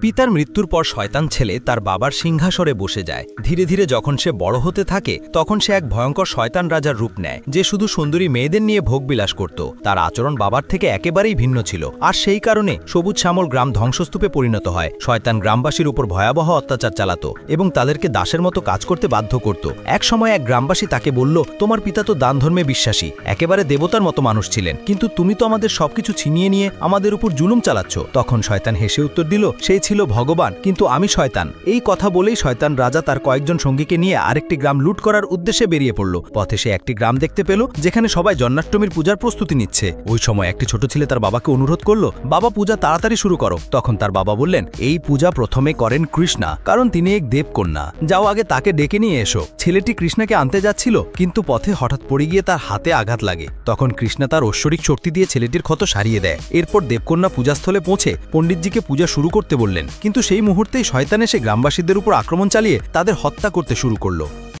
পিতার মৃত্যুর পর শয়তান ছেলে তার বাবার সিংহাসনে বসে যায়। ধীরে ধীরে যখন সে বড় হতে থাকে তখন সে এক ভয়ঙ্কর শয়তান রাজার রূপ নেয়, যে শুধু সুন্দরী মেয়েদের নিয়ে ভোগবিলাস করত। তার আচরণ বাবার থেকে একেবারেই ভিন্ন ছিল, আর সেই কারণে সবুজ শ্যামল গ্রাম ধ্বংসস্তূপে পরিণত হয়। শয়তান গ্রামবাসীর উপর ভয়াবহ অত্যাচার চালাত এবং তাদেরকে দাসের মতো কাজ করতে বাধ্য করত। এক সময় এক গ্রামবাসী তাকে বলল, তোমার পিতা তো দান ধর্মে বিশ্বাসী, একেবারে দেবতার মতো মানুষ ছিলেন, কিন্তু তুমি তো আমাদের সবকিছু ছিনিয়ে নিয়ে আমাদের উপর জুলুম চালাচ্ছ। তখন শয়তান হেসে উত্তর দিল, সেই ছিল ভগবান, কিন্তু আমি শয়তান। এই কথা বলেই শয়তান রাজা তার কয়েকজন সঙ্গীকে নিয়ে আরেকটি গ্রাম লুট করার উদ্দেশ্যে বেরিয়ে পড়ল। পথে সে একটি গ্রাম দেখতে পেল যেখানে সবাই জন্মাষ্টমীর পূজার প্রস্তুতি নিচ্ছে। ওই সময় একটি ছোট ছেলে তার বাবাকে অনুরোধ করল, বাবা পূজা তাড়াতাড়ি শুরু করো। তখন তার বাবা বললেন, এই পূজা প্রথমে করেন কৃষ্ণা, কারণ তিনি এক দেবকন্যা, যাও আগে তাকে ডেকে নিয়ে এসো। ছেলেটি কৃষ্ণাকে আনতে যাচ্ছিল, কিন্তু পথে হঠাৎ পড়ে গিয়ে তার হাতে আঘাত লাগে। তখন কৃষ্ণা তার ঐশ্বরিক শক্তি দিয়ে ছেলেটির ক্ষত সারিয়ে দেয়। এরপর দেবকন্যা পূজাস্থলে পৌঁছে পণ্ডিতজিকে পূজা শুরু করতে বললেন, কিন্তু সেই মুহূর্তেই শয়তান এসে গ্রামবাসীদের উপর আক্রমণ চালিয়ে তাদের হত্যা করতে শুরু করল।